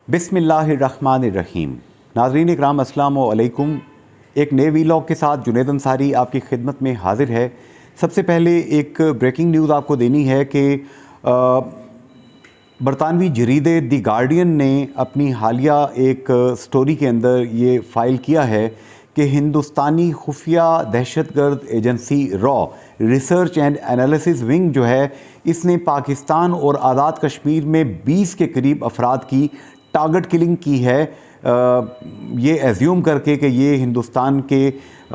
बिस्मिल्लाहिर्रहमानिर्रहीम। नाज़रीन इकराम अस्सलामु अलैकुम। एक नए वीलॉग के साथ जुनैद अंसारी आपकी खिदमत में हाजिर है। सबसे पहले एक ब्रेकिंग न्यूज़ आपको देनी है कि बरतानवी जरीदे दी गार्डियन ने अपनी हालिया एक स्टोरी के अंदर ये फ़ाइल किया है कि हिंदुस्तानी खुफिया दहशतगर्द एजेंसी रॉ रिसर्च एंड एनालिसिस विंग जो है, इसने पाकिस्तान और आज़ाद कश्मीर में 20 के करीब अफराद की टारगेट किलिंग की है, ये एज्यूम करके कि ये हिंदुस्तान के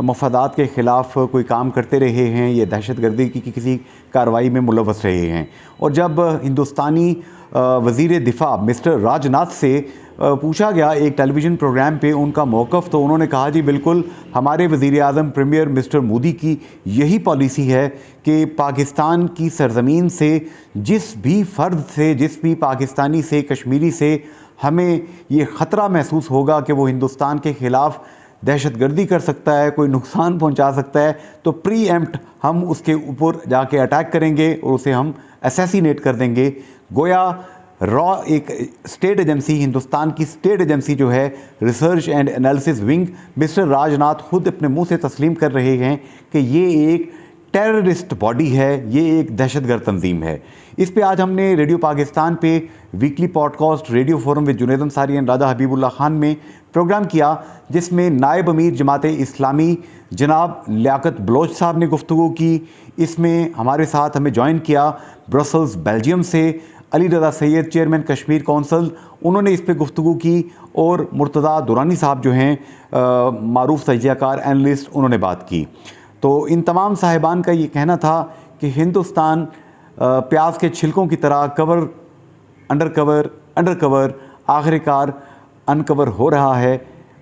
मफादात के ख़िलाफ़ कोई काम करते रहे हैं, ये दहशतगर्दी की किसी कार्रवाई में मुलव्वस रहे हैं। और जब हिंदुस्तानी वज़ीर दिफ़ा मिस्टर राजनाथ से पूछा गया एक टेलीविज़न प्रोग्राम पे उनका मौक़िफ़, तो उन्होंने कहा जी बिल्कुल हमारे वज़ीर आज़म प्रीमियर मिस्टर मोदी की यही पॉलिसी है कि पाकिस्तान की सरज़मीन से जिस भी फ़र्द से, जिस भी पाकिस्तानी से, कश्मीरी से हमें ये ख़तरा महसूस होगा कि वो हिंदुस्तान के ख़िलाफ़ दहशतगर्दी कर सकता है, कोई नुकसान पहुंचा सकता है, तो प्री एम्प्ट हम उसके ऊपर जाके अटैक करेंगे और उसे हम असैसिनेट कर देंगे। गोया रॉ एक स्टेट एजेंसी, हिंदुस्तान की स्टेट एजेंसी जो है research and analysis wing, mister Rajnath खुद अपने मुंह से तस्लीम कर रहे हैं कि ये एक टेररिस्ट बॉडी है, ये एक दहशतगर्द तंजीम है। इस पे आज हमने रेडियो पाकिस्तान पे weekly podcast radio forum with Junaid Ansari and Raja Habibullah Khan में प्रोग्राम किया, जिसमें नायब अमीर जमात इस्लामी जनाब लियाकत बलोच साहब ने गुफ्तगू की। इसमें हमारे साथ हमें ज्वाइन किया ब्रसल्स बेल्जियम से अली रज़ा सैयद, चेयरमैन कश्मीर कौंसल, उन्होंने इस पे गुफ्तगू की। और मुर्तज़ा दुरानी साहब जो हैं मारूफ तजियाकार एनालिस्ट, उन्होंने बात की। तो इन तमाम साहिबान का ये कहना था कि हिंदुस्तान प्याज के छिलकों की तरह कवर अंडर कवर आखिरकार अनकवर हो रहा है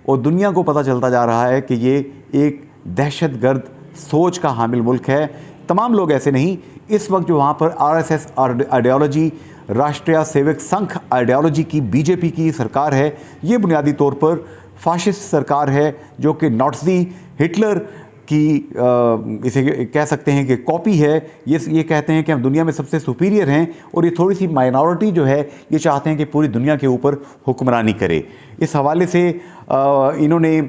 और दुनिया को पता चलता जा रहा है कि ये एक दहशतगर्द सोच का हामिल मुल्क है। तमाम लोग ऐसे नहीं, इस वक्त जो वहाँ पर RSS आइडियोलॉजी, राष्ट्रीय सेवक संघ आइडियोलॉजी की बीजेपी की सरकार है, ये बुनियादी तौर पर फाशिस्ट सरकार है जो कि नाज़ी हिटलर की इसे कह सकते हैं कि कॉपी है। ये कहते हैं कि हम दुनिया में सबसे सुपीरियर हैं और ये थोड़ी सी माइनॉरिटी जो है ये चाहते हैं कि पूरी दुनिया के ऊपर हुक्मरानी करे। इस हवाले से इन्होंने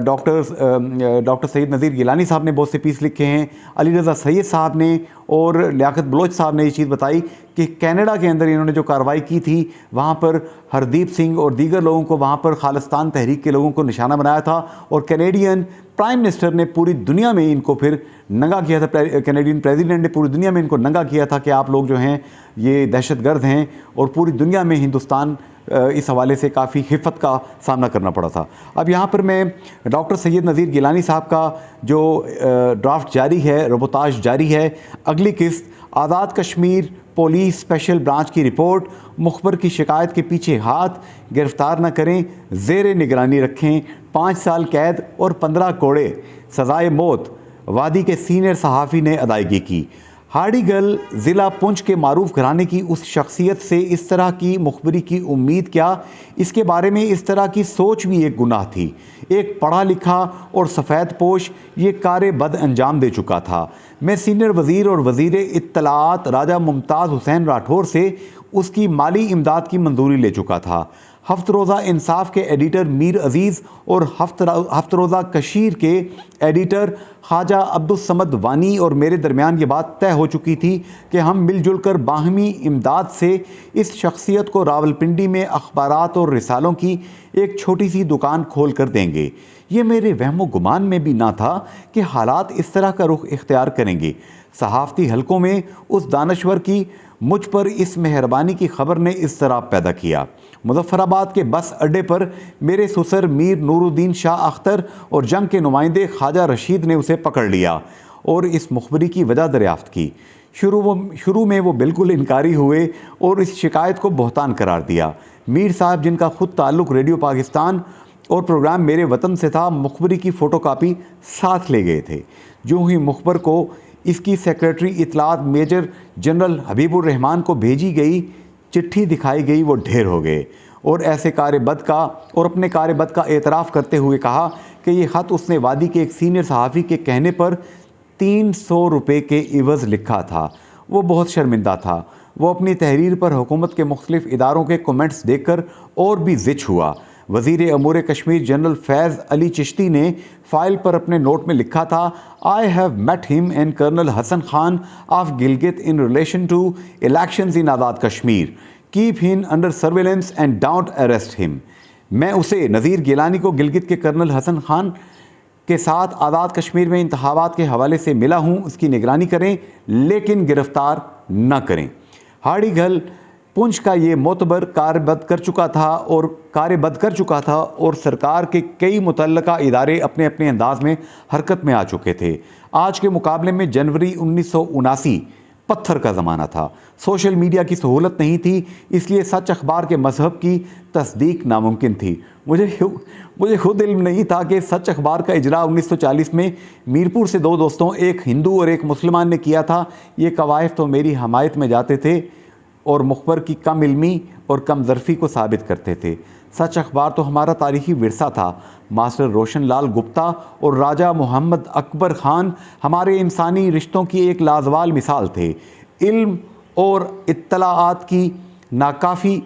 डॉक्टर सैयद नज़ीर गिलानी साहब ने बहुत से पीस लिखे हैं, अली रज़ा सैयद साहब ने और लियाकत बलोच साहब ने ये चीज़ बताई कि कनाडा के अंदर इन्होंने जो कार्रवाई की थी वहाँ पर हरदीप सिंह और दीगर लोगों को, वहाँ पर खालिस्तान तहरीक के लोगों को निशाना बनाया था और कैनेडियन प्राइम मिनिस्टर ने पूरी दुनिया में इनको फिर नंगा किया था। कैनेडियन प्रेसिडेंट ने पूरी दुनिया में इनको नंगा किया था कि आप लोग जो हैं ये दहशतगर्द हैं, और पूरी दुनिया में हिंदुस्तान इस हवाले से काफ़ी हिफ़्फ़त का सामना करना पड़ा था। अब यहाँ पर मैं डॉक्टर सैयद नज़ीर गिलानी साहब का जो ड्राफ्ट जारी है, रिपोर्टाज जारी है, अगली किस्त Azad Kashmir police special branch की रिपोर्ट, मुखबर की शिकायत के पीछे हाथ, गिरफ्तार न करें, ज़ेर निगरानी रखें, 5 साल कैद और 15 कोड़े, सज़ाए मौत, वादी के सीनियर सहाफ़ी ने अदायगी की। हाड़ीगल ज़िला पुंछ के मारूफ घराने की उस शख्सियत से इस तरह की मुखबरी की उम्मीद क्या, इसके बारे में इस तरह की सोच भी एक गुनाह थी। एक पढ़ा लिखा और सफ़ेद पोश ये कार बद अंजाम दे चुका था। मैं सीनियर वज़ीर और वज़ीर इत्तलाआत राजा मुमताज़ हुसैन राठौर से उसकी माली इमदाद की मंजूरी ले चुका था। हफ्त रोज़ा इंसाफ के एडिटर मीर अज़ीज़ और हफ्त रोज़ा कशीर के एडिटर ख्वाजा अब्दुस्समद वानी और मेरे दरमियान ये बात तय हो चुकी थी कि हम मिलजुल कर बाहमी इमदाद से इस शख्सियत को रावलपिंडी में अखबारात और रिसालों की एक छोटी सी दुकान खोल कर देंगे। ये मेरे वहमो गुमान में भी ना था कि हालात इस तरह का रुख इख्तियार करेंगे। सहाफ़ती हलकों में उस दानश्वर की मुझ पर इस मेहरबानी की खबर ने इस तरह पैदा किया। मुजफ्फराबाद के बस अड्डे पर मेरे ससुर मीर नूरुद्दीन शाह अख्तर और जंग के नुमाइंदे ख्वाजा रशीद ने उसे पकड़ लिया और इस मुखबरी की वजह दरियाफ्त की। शुरू में वो बिल्कुल इनकारी हुए और इस शिकायत को बहतान करार दिया। मीर साहब, जिनका खुद ताल्लुक़ रेडियो पाकिस्तान और प्रोग्राम मेरे वतन से था, मुखबरी की फ़ोटोकॉपी साथ ले गए थे। जो ही मुखबर को इसकी सेक्रेटरी इत्तलात मेजर जनरल हबीबुर रहमान को भेजी गई चिट्ठी दिखाई गई, वो ढेर हो गए और अपने कार-ए-बद का एतराफ़ करते हुए कहा कि ये ख़त उसने वादी के एक सीनियर सहाफ़ी के कहने पर 300 रुपये के इवज़ लिखा था। वो बहुत शर्मिंदा था। وہ اپنی تحریر پر حکومت کے مختلف اداروں کے کومنٹس دیکھ کر اور بھی زچ ہوا۔ وزیر امور کشمیر جنرل فیض علی چشتی نے فائل پر اپنے نوٹ میں لکھا تھا I have met him and Colonel Hassan Khan of Gilgit in relation to elections in Azad Kashmir. Keep him under surveillance and don't arrest him. میں اسے نذیر گیلانی کو گلگت کے کرنل حسن خان کے ساتھ آزاد کشمیر میں انتخابات کے حوالے سے ملا ہوں، اس کی نگرانی کریں لیکن گرفتار نہ کریں۔ ہاڑی گھل پنچ کا یہ معتبر کار بد کر چکا تھا اور سرکار کے کئی متعلقہ ادارے اپنے اپنے انداز میں حرکت میں آ چکے تھے۔ آج کے مقابلے میں جنوری 1979 پتھر کا زمانہ تھا، سوشل میڈیا کی سہولت نہیں تھی، اس لیے سچ اخبار کے مذہب کی تصدیق ناممکن تھی۔ مجھے خود علم نہیں تھا کہ سچ اخبار کا اجرا 1940 میں میرپور سے دو دوستوں، ایک ہندو اور ایک مسلمان نے کیا تھا۔ یہ قوائف تو میری حمایت میں جاتے تھے اور مخبر کی کم علمی اور کم ظرفی کو ثابت کرتے تھے۔ سچ اخبار تو ہمارا تاریخی ورثہ تھا۔ ماسٹر روشن لال گپتا اور راجہ محمد اکبر خان ہمارے انسانی رشتوں کی ایک لازوال مثال تھے۔ علم اور اطلاعات کی ناکافی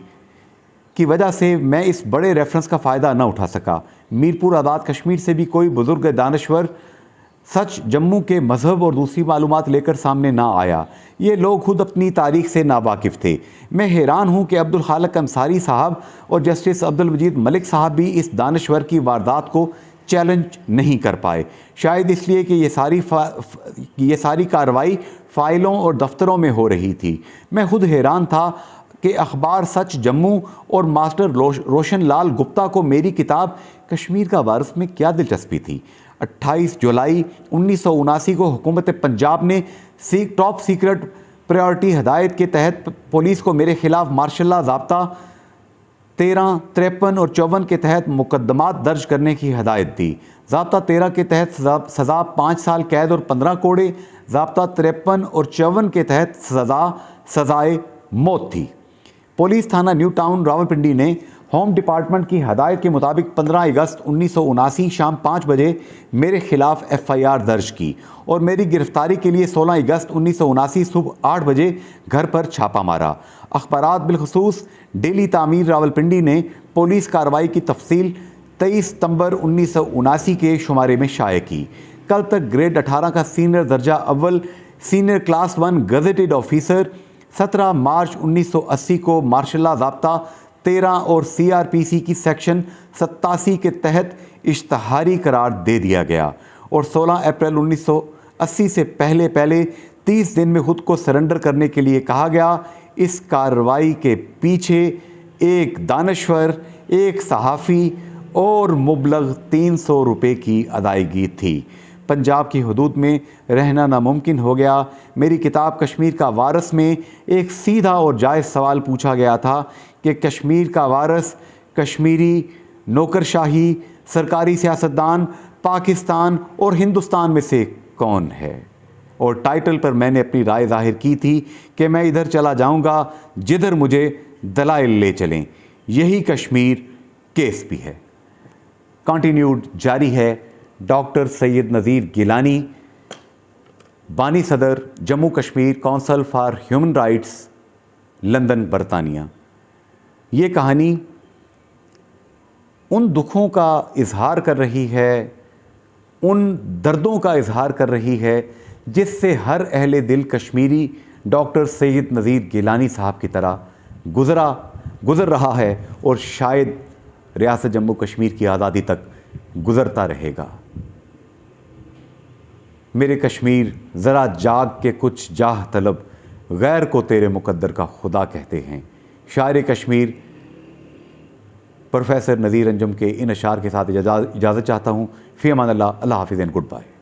کی وجہ سے میں اس بڑے ریفرنس کا فائدہ نہ اٹھا سکا۔ میرپور آزاد کشمیر سے بھی کوئی بزرگ دانشور سچ جموں کے مذہب اور دوسری معلومات لے کر سامنے نہ آیا۔ یہ لوگ خود اپنی تاریخ سے ناواقف تھے۔ میں حیران ہوں کہ عبدالخالق انصاری صاحب اور جسٹس عبدالمجید ملک صاحب بھی اس دانشور کی واردات کو چیلنج نہیں کر پائے، شاید اس لیے کہ یہ ساری کارروائی فائلوں اور دفتروں میں ہو رہی تھی۔ میں خود حیران تھا کہ اخبار سچ جموں اور ماسٹر روشن لال گپتا کو میری کتاب کشمیر کا وارث میں کیا دلچسپی تھی۔ 28 جولائی 1979 کو حکومت پنجاب نے ٹاپ سیکرٹ پرائیورٹی ہدایت کے تحت پولیس کو میرے خلاف مارشل لا ضابطہ 13, 53 اور 54 کے تحت مقدمات درج کرنے کی ہدایت دی۔ ضابطہ 13 کے تحت سزا 5 سال قید اور 15 کوڑے، ضابطہ 53 اور 54 کے تحت سزائے موت تھی۔ پولیس تھانہ نیو ٹاؤن راولپنڈی نے ہوم ڈپارٹمنٹ کی ہدایت کے مطابق 15 اگست 1979 شام 5 بجے میرے خلاف FIR درج کی اور میری گرفتاری کے لیے 16 اگست 1979 صبح 8 بجے گھر پر چھاپا مارا۔ اخبارات بالخصوص ڈیلی تعمیر راولپنڈی نے پولیس کارروائی کی تفصیل 23 ستمبر 1979 کے شمارے میں شائع کی۔ کل تک گریڈ 18 کا سینئر درجہ اول senior class 1 gazetted officer 17 March 1980 کو مارشل لا ضابطہ 13 اور CRPC کی سیکشن 87 کے تحت اشتہاری قرار دے دیا گیا اور 16 اپریل 1980 سے پہلے 30 دن میں خود کو سرنڈر کرنے کے لیے کہا گیا۔ اس کارروائی کے پیچھے ایک دانشور، ایک صحافی اور مبلغ 300 روپے کی ادائیگی تھی۔ پنجاب کی حدود میں رہنا ناممکن ہو گیا۔ میری کتاب کشمیر کا وارث میں ایک سیدھا اور جائز سوال پوچھا گیا تھا کہ کشمیر کا وارث کشمیری، نوکرشاہی، سرکاری سیاستدان، پاکستان اور ہندوستان میں سے کون ہے؟ اور ٹائٹل پر میں نے اپنی رائے ظاہر کی تھی کہ میں ادھر چلا جاؤں گا جدھر مجھے دلائل لے چلیں۔ یہی کشمیر کیس بھی ہے۔ کنٹینیوڈ جاری ہے۔ ڈاکٹر سید نذیر گیلانی، بانی صدر Jammu Kashmir council for human rights, London, برطانیہ۔ یہ کہانی ان دکھوں کا اظہار کر رہی ہے، ان دردوں کا اظہار کر رہی ہے جس سے ہر اہل دل کشمیری ڈاکٹر سید نذیر گیلانی صاحب کی طرح گزر رہا ہے اور شاید ریاست جموں کشمیر کی آزادی تک گزرتا رہے گا۔ میرے کشمیر ذرا جاگ کے کچھ جاہ طلب، غیر کو تیرے مقدر کا خدا کہتے ہیں۔ شاعر کشمیر پروفیسر نذیر انجم کے ان اشعار کے ساتھ اجازت چاہتا ہوں۔ فی امان اللہ، اللہ حافظ اینڈ گڈ بائے۔